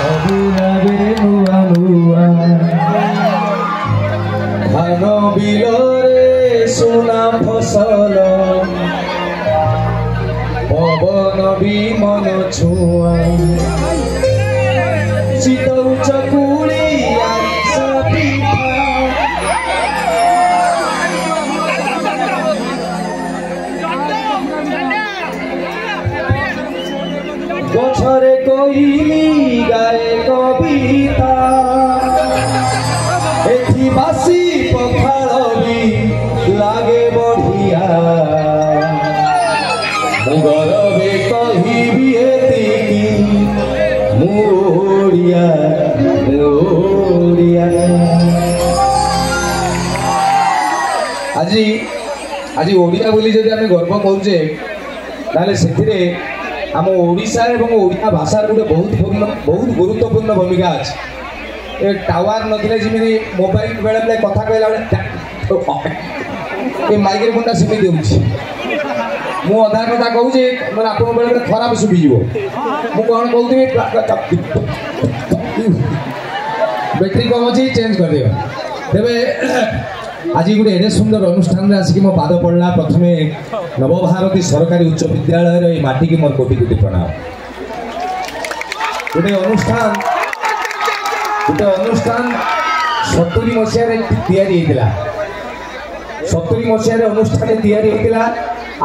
ସବୁରେ ନୂଆ ନୂଆ ଧାନ ବିଲରେ ସୁନା ଫସଲ ପବନ ବି ମନ ଛୁଆ ଚିତଉ ଚକୁଳି ଆରିସା ପିଠା গছরে কইলি গায়ে কবিতা এটি বাসি পখাড়বি লাগে বঢ়িয়া গরবে কহিবি এতিকি মোরিয়া মোরিয়া আজি আজি ওড়িয়া বলি যদি আমি গর্ব করুছে তাহলে সেথিরে आम ओडिशा एवं ओडिया भाषार गोटे बहुत गुरुत्वपूर्ण भूमिका अच्छे ए टावर नथिले जिमिति मोबाइल बेले बेले कथा कहला बेले माइक्रोफोन टा सिमी देउछि मु अधा कथा कहू जे माने आपन बेले बेले खराब सुबि जिवो मु कोन कहउथि बैटरी कम अछि चेंज कर दियो तेबे आज गोटे एडे सुंदर अनुष्ठान आसिक मो पाद पड़ला प्रथमे नवभारती सरकारी उच्च विद्यालय माटी की मोर कोटि कोटि प्रणाम गोटे अनुष्ठान 70 मसीह 70 मसीह अनुष्ठान या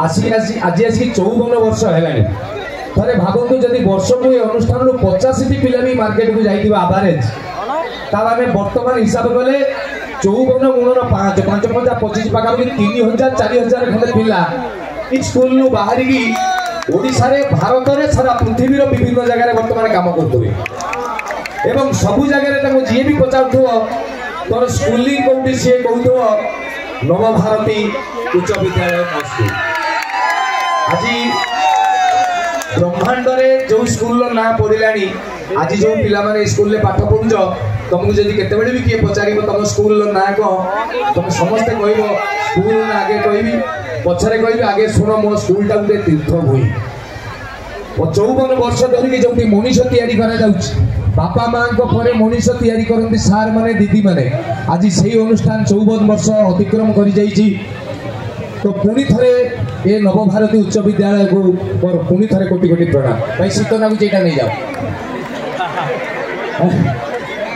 आसिक आज आसिक 54 वर्ष है थे भावतु जदि वर्ष को ये अनुष्ठान 85 पिला भी मार्केट को जाइए आवारेज ताने बर्तमान हिसाब कले 54 गुणन 5 5 5 25 पाखापाखि 3000 4000 खंडे पिला स्कूल बाहर की ओडिशा रे भारत रे सारा पृथ्वी रो विभिन्न जगह रे वर्तमान काम करथुबे एवं सबु जगह रे तमो जे भी पचाउथो तोर स्कूलिंग कोउटी से कहथो नवभारती उच्च विद्यालय स्कूल आज ब्रह्मांड रे जो स्कूल रो ना पडिलानी आज जो पिला माने स्कूल ले पाठ पढुछ तुमको जदि केते बेले भी किए पचार तुम स्कूल ना कह तुम समस्ते कह स्कूल ना आगे कहबी पछरे कह आगे शुण मो स्कूल टा गोटे तीर्थभूमि 54 वर्ष धरिक जो मनीष तैयारी बापा माँ पर मनीष तैयारी करती सार माने दीदी माने आज से अनुष्ठान 54 वर्ष अतिक्रम कर तो पुणी थे ये नवभारती उच्च विद्यालय को मोर पुणी थे कोटि कोटि प्रणाम भाई शीत नागुच यहाँ नहीं जाओ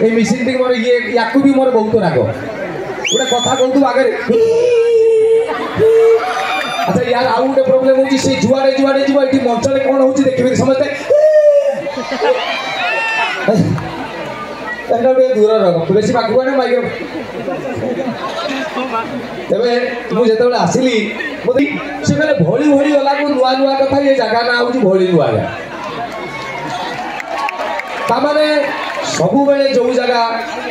ये मिसिन टी मोर ये याकू भी मोर बहुत राग गोटे कथा कहतु आगे अच्छा यार आउ गोटे प्रोब्लेम होची से जुआड़े जुआड़े जीव ये मंचले कौन होची देखिबे समझते दूर रख बेसी पाखु आने माइक्रो तेरे मुझे आसिली से कहले भोली भोली गला को नुआ नुआ कथा ये जगह ना होची भोली नुआ तामाने सबु बेले जो जगह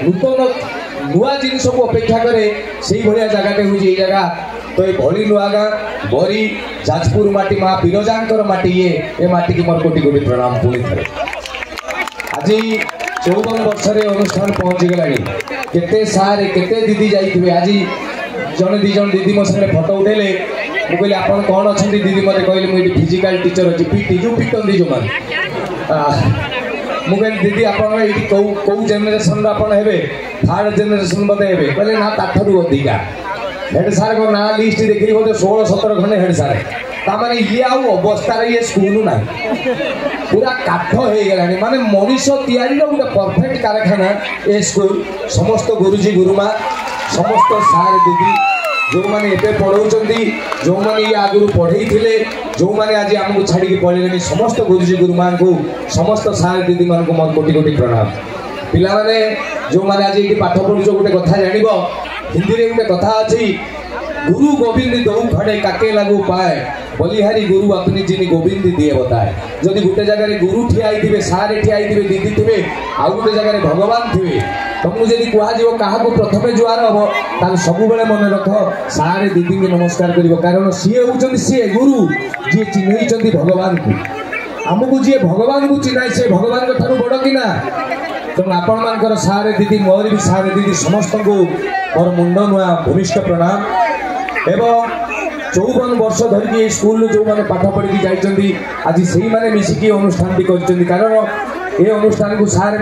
नूतन नुआ जिन सब अपेक्षा करे से भाया जगह हूँ जगह तो ये भली नुआ गाँ बरी जाजपुर माटी माँ बिरजांकर माटी ये माटी की मोर कोटि कोटि प्रणाम पुणी थे आज 54 वर्ष अनुष्ठान पहुँची गलानी केते सारे केते दीदी जाइए आज जड़े दी जन दीदी मो सामने फोटो उठेले मुझे कहली आप कौन अच्छा दीदी मत कहले मुझे फिजिकल टीचर अच्छी पीटी जो पिटन जो मैंने मुझे दीदी आप कौ जेनेसन हे थर्ड जेनेसन बोधे हे कहले ना ताठू अधिका हेड सार को ना लिस्ट देखिए बोधे 16-17 खंडे हेड सार ताने ये अवस्था ये स्कूल ना पूरा काठ हो गला माने मनीष तैयारी गोटे परफेक्ट कारखाना ये स्कूल समस्त गुरुजी गुरुमा समस्त सार दीदी जो मैंने एवं पढ़ाऊँ जो मैंने ये आगुरी पढ़े जो मैंने आज आमको छाड़ी पढ़े समस्त गुरुजी गुरुमा को समस्त सार दीदी मान मोर कोटि कोटि प्रणाम पिला माने जो मैंने आज ये पाठ पढ़ुच गोटे कथा जान हिंदी में गोटे कथा अच्छी गुरु गोविंद दो खड़े काके लागू पाए बलिहारी गुरु अपनी जिनी गोविंद दिए बताए जदि गोटे जगह गुरु ठिया सारे ठिया दीदी थे आउ गोटे जगह भगवान थे तुमको जब कह क्या प्रथम जुआर हम सब मन रख सारे दीदी को नमस्कार कर कारण सी हूँ सी गुरु जी चिन्ह भगवान को आमको जी भगवान को चिन्ह से भगवान ठार बड़ कि ना तेणु आपण मान सारे दीदी मोर भी सारे दीदी समस्त को मोर मुंड नुआ भूमिष्ठ प्रणाम एवं 54 वर्ष धरिकी स्कूल जो मैंने पाठ पढ़ी जाइए आज से मैंने मिसिकी अनुष्ठान कर कारण ए अनुष्ठान को सारे